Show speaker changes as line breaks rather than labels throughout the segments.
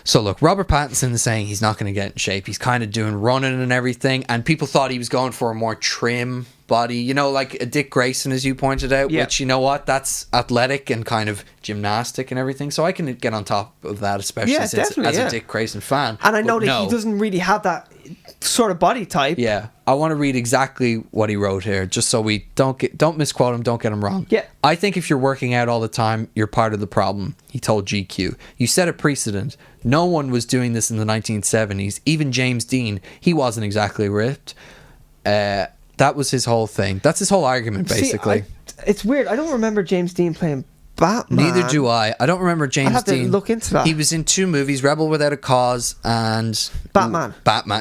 So look, Robert Pattinson is saying he's not going to get in shape. He's kind of doing running and everything, and people thought he was going for a more trim body, you know, like a Dick Grayson, as you pointed out, which, you know what, that's athletic and kind of gymnastic and everything, so I can get on top of that, especially since as a Dick Grayson fan.
And I know that he doesn't really have that sort of body type.
Yeah, I want to read exactly what he wrote here, just so we don't misquote him, don't get him wrong.
Yeah.
I think if you're working out all the time, you're part of the problem, he told GQ. You set a precedent. No one was doing this in the 1970s. Even James Dean, he wasn't exactly ripped. That was his whole thing. That's his whole argument, basically.
It's weird. I don't remember James Dean playing Batman.
Neither do I. I don't remember James Dean.
I'll have to look into that.
He was in 2 movies, Rebel Without a Cause and...
Batman.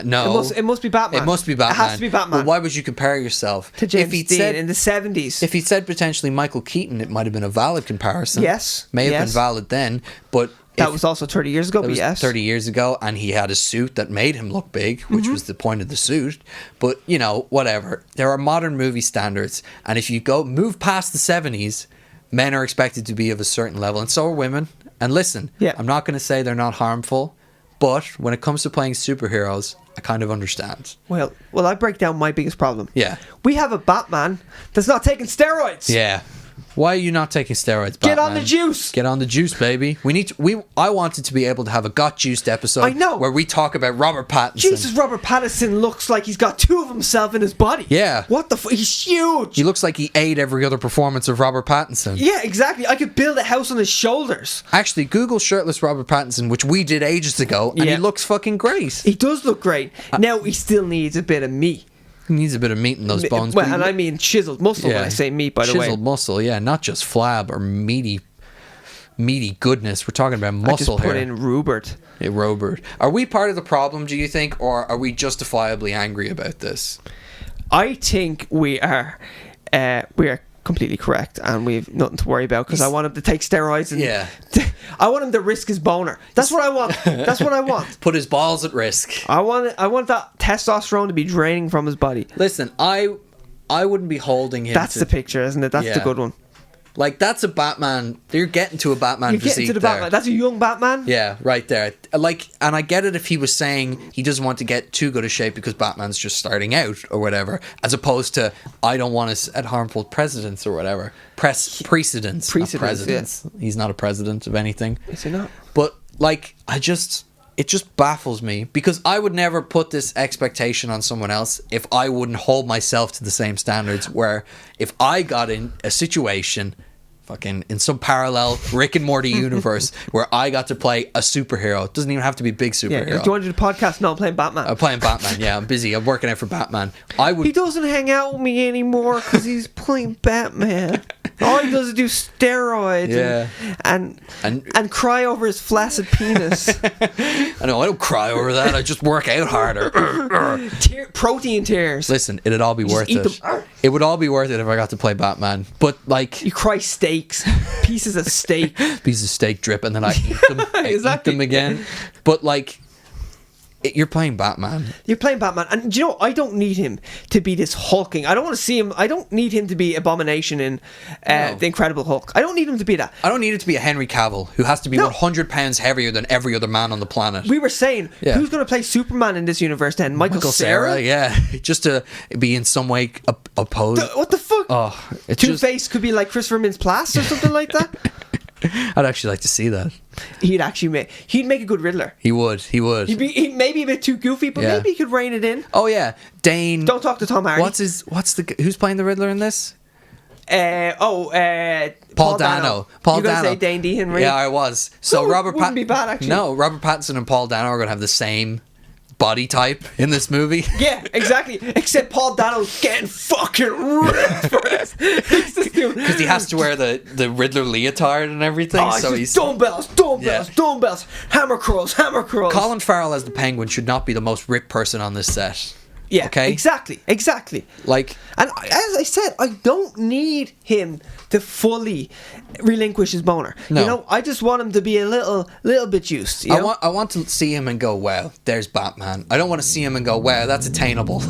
No.
It must be Batman.
It must be Batman.
It has to be Batman.
Well, why would you compare yourself
to James Dean in the 70s?
If he'd said potentially Michael Keaton, it might have been a valid comparison.
Yes.
May have been valid then, but...
That was also 30 years ago, but yes.
30 years ago, and he had a suit that made him look big, which was the point of the suit. But, you know, whatever. There are modern movie standards, and if you move past the 70s, men are expected to be of a certain level, and so are women. And listen, I'm not going to say they're not harmful, but when it comes to playing superheroes, I kind of understand.
Well, I break down my biggest problem.
Yeah.
We have a Batman that's not taking steroids.
Yeah. Why are you not taking steroids, Batman?
Get on the juice.
Get on the juice, baby. I wanted to be able to have a Got Juiced episode.
I know.
Where we talk about Robert Pattinson.
Jesus, Robert Pattinson looks like he's got 2 of himself in his body.
Yeah.
What the fuck? He's huge.
He looks like he ate every other performance of Robert Pattinson.
Yeah, exactly. I could build a house on his shoulders.
Actually, Google shirtless Robert Pattinson, which we did ages ago, and he looks fucking great.
He does look great. Now, he still needs a bit of meat.
He needs a bit of meat in those bones.
Well, and I mean chiseled muscle when I say meat, by the way.
Chiseled muscle, yeah, not just flab or meaty goodness. We're talking about muscle here.
I just put in Robert.
Yeah, Robert. Are we part of the problem, do you think, or are we justifiably angry about this?
I think we are completely correct, and we've nothing to worry about, because I want him to take steroids, and I want him to risk his boner. That's what I want. That's what I want.
Put his balls at risk.
I want that testosterone to be draining from his body.
Listen, I wouldn't be holding him.
That's the picture, isn't it? That's the good one.
Like, that's a Batman. You're getting to a Batman physique. You're getting to the
Batman. That's a young Batman.
Yeah, right there. Like, and I get it if he was saying he doesn't want to get too good a shape because Batman's just starting out or whatever, as opposed to I don't want to set harmful precedents or whatever. Precedents. Presidents. Yeah. He's not a president of anything.
Is he not?
But like, it just baffles me, because I would never put this expectation on someone else if I wouldn't hold myself to the same standards, where if I got in a situation fucking in some parallel Rick and Morty universe where I got to play a superhero, it doesn't even have to be a big superhero.
Yeah, do you want to do the podcast? No, I'm playing Batman.
I'm playing Batman, yeah, I'm busy, I'm working out for Batman.
He doesn't hang out with me anymore because he's playing Batman. All he does is do steroids and cry over his flaccid penis.
I know, I don't cry over that, I just work out harder.
Protein tears.
Listen, it'd all be worth it. It would all be worth it if I got to play Batman. But like,
you cry steaks, pieces of steak,
pieces of steak drip, and then I eat them. Eat them again. But like, you're playing Batman.
You're playing Batman, and do you know, I don't need him to be this hulking. I don't want to see him. I don't need him to be Abomination in The Incredible Hulk. I don't need him to be that.
I don't need it to be a Henry Cavill who has to be 100 pounds heavier than every other man on the planet.
We were saying, who's going to play Superman in this universe then? Michael Cera?
Yeah, just to be in some way opposed.
What the fuck?
Oh,
Two-Face could be like Christopher Mintz-Plasse or something like that.
I'd actually like to see that.
He'd make a good Riddler.
He would.
He'd maybe a bit too goofy, but maybe he could rein it in.
Oh yeah, Dane.
Don't talk to Tom Hardy.
Who's playing the Riddler in this?
Paul
Dano.
You're gonna say Dane DeHenry?
Yeah, I was. So Robert
wouldn't be bad, actually.
No, Robert Pattinson and Paul Dano are gonna have the same body type in this movie.
Yeah, exactly. Except Paul Dano's getting fucking ripped for this.
Because he has to wear the Riddler leotard and everything. So he's
dumbbells, hammer curls.
Colin Farrell as the Penguin should not be the most ripped person on this set.
Yeah,
okay?
Exactly.
Like,
and as I said, I don't need him to fully relinquish his boner. No. You know, I just want him to be a little bit juiced. You know?
I want to see him and go, wow, there's Batman. I don't want to see him and go, wow, that's attainable.